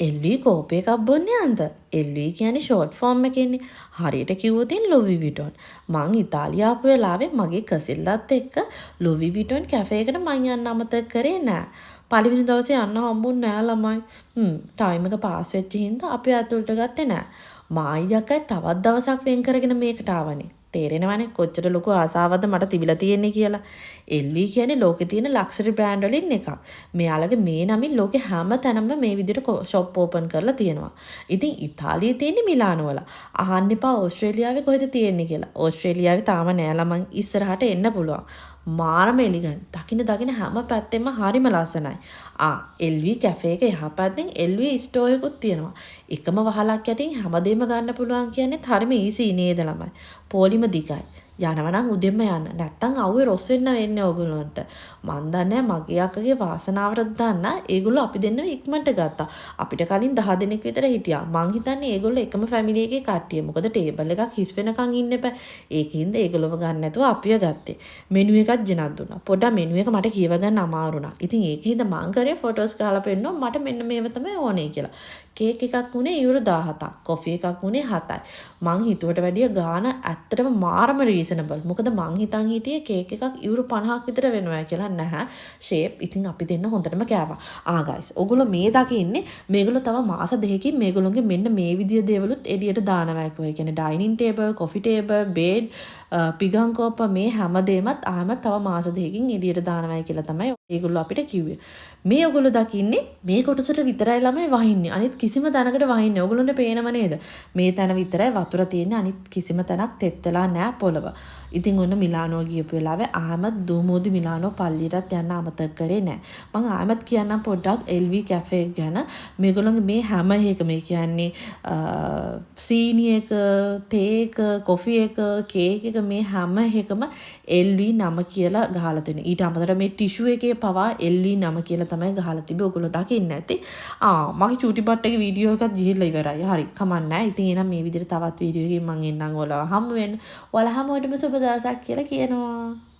එල්වී කෝපය එකක් බොන්නේ අන්ද. එල්වී කියන්නේ ෂෝට් ෆෝම් එකෙන්නේ. හරියට කිව්වොත් ලොවි විටොන්. මං ඉතාලිය ආපු වෙලාවේ මගේ කසිල්ලත් එක්ක ලොවි විටොන් කැෆේ එකට මං යන්න අමතක කරේ නෑ. පළවෙනි දවසේ යන්න හම්බුන්නේ නෑ ළමයි. ටයිම් එක පාස් වෙච්ච හින්දා අපි ඇතුළට ගත්තේ නෑ. මායි අක්කයි තවත් දවසක් වෙන් කරගෙන මේකට ආවනේ. තේරෙනවනේ කොච්චර ලොකු ආසාවක්ද මට තිබිලා තියෙන්නේ කියලා. එල්වී කියන්නේ ලෝකේ තියෙන ලක්ෂරි බ්‍රෑන්ඩ් වලින් එකක්. මෙයාලගේ මේ නමින් ලෝකේ හැම තැනම මේ විදිහට ෂොප් ඕපන් කරලා තියෙනවා. ඉතින් ඉතාලියේ තියෙන්නේ මිලානෝ වල. අහන්න එපා ඕස්ට්‍රේලියාවේ කොහෙද තියෙන්නේ කියලා. ඕස්ට්‍රේලියාවේ තාම නෑ ළමන් ඉස්සරහට එන්න පුළුවන්. මාරම එලිගන්. දකින්න හැම පැත්තෙම හරිම ලස්සනයි. එල්වී කැෆේ එක යහපැත්තෙන් එල්වී ස්ටෝර් එකකුත් තියෙනවා. එකම වහලක් යටින් හැමදේම ගන්න පුළුවන් කියන්නේ හරිම ඊසි නේද ළමයි. පොලිම දිගයි. යනවා නම් උදෙන්ම යන්න. නැත්තම් අවුවේ රොස් වෙන්න වෙන්නේ ඕගොල්ලන්ට. මන් දන්නේ මගේ අක්කගේ වාසනාවට දාන්න ඒගොල්ලෝ අපි දෙන්නව ඉක්මනට ගත්තා. අපිට කලින් 10 දෙනෙක් විතර හිටියා. මං හිතන්නේ ඒගොල්ලෝ එකම ෆැමිලි එකේ කට්ටිය. මොකද ටේබල් එකක් හිස් වෙනකන් ඉන්න එපා. ඒකින්ද ඒගොල්ලෝව ගන්න නැතුව අපිව ගත්තේ. මෙනු එකක් ගෙනත් දුන්නා. පොඩ්ඩක් මෙනු එක මට කියව ගන්න අමාරු වුණා. ඉතින් ඒකින්ද මං කරේ ෆොටෝස් ගාලා පෙන්නනවා මට මෙන්න මේව තමයි ඕනේ කියලා. කේක් එකක් උනේ යුරෝ 17ක්. කොෆි එකක් උනේ 7යි. මං හිතුවට වැඩිය ගාන ඇත්තටම මාරම රීසනබල්. මොකද මං හිතන් හිටියේ කේක් එකක් යුරෝ 50ක් විතර වෙනවා කියලා. නැහැ. ෂේප් ඉතින් අපි දෙන්න හොඳටම කෑවා. ගයිස් ඔයගොල්ලෝ මේ දකින්නේ මේගොල්ලෝ තව මාස දෙකකින් මේගොල්ලෝගේ මෙන්න මේ විදිය දේවලුත් එළියට දානවා කියනවා. ඒ කියන්නේ dining table, coffee table, bed, පිගන් කෝප මේ හැමදේමත් ආයෙත් තව මාස දෙකකින් එළියට දානවා කියලා තමයි ඒගොල්ලෝ අපිට කිව්වේ. මේ ඔයගොල්ලෝ දකින්නේ මේ කොටසට විතරයි ළමයි වහින්නේ. අනිත් කිසිම තැනකට වහින්නේ. ඔයගොල්ලන්ට පේනව නේද? මේ තැන විතරයි වතුර තියෙන්නේ. අනිත් කිසිම තැනක් තෙත් වෙලා නැහැ පොළව. ඉතින් ඔන්න මිලානෝ ගියපු වෙලාවේ ආයෙත් දෝමෝදි මිලානෝ පල්ලියටත් යන්න අමතක කරේ නැහැ. මම ආයෙත් කියන්නම් පොඩ්ඩක් එල්වී කැෆේ ගැන. මේගොල්ලෝගේ මේ හැම එකම කියන්නේ සීනි එක, තේ එක, කොෆි එක, කේක් එක මේ හැම එකම එල්වී නම කියලා ගහලා තියෙනවා. ඊට අමතරව මේ ටිෂු එකේ පවා එල්වී නම කියලා තමයි ගහලා තිබෙන්නේ. ඔයගොල්ලෝ දකින්නේ නැති. මගේ චූටි බට් එකේ වීඩියෝ එකක් ගිහිල්ලා ඉවරයි. හරි. කමක් නැහැ. ඉතින් එහෙනම් මේ විදිහට තවත් වීඩියෝ එකකින් මම එන්නම් ඔයාලව හම්බ වෙන්න. ඔයාලා හැමෝටම සුබ දවසක් කියලා කියනවා.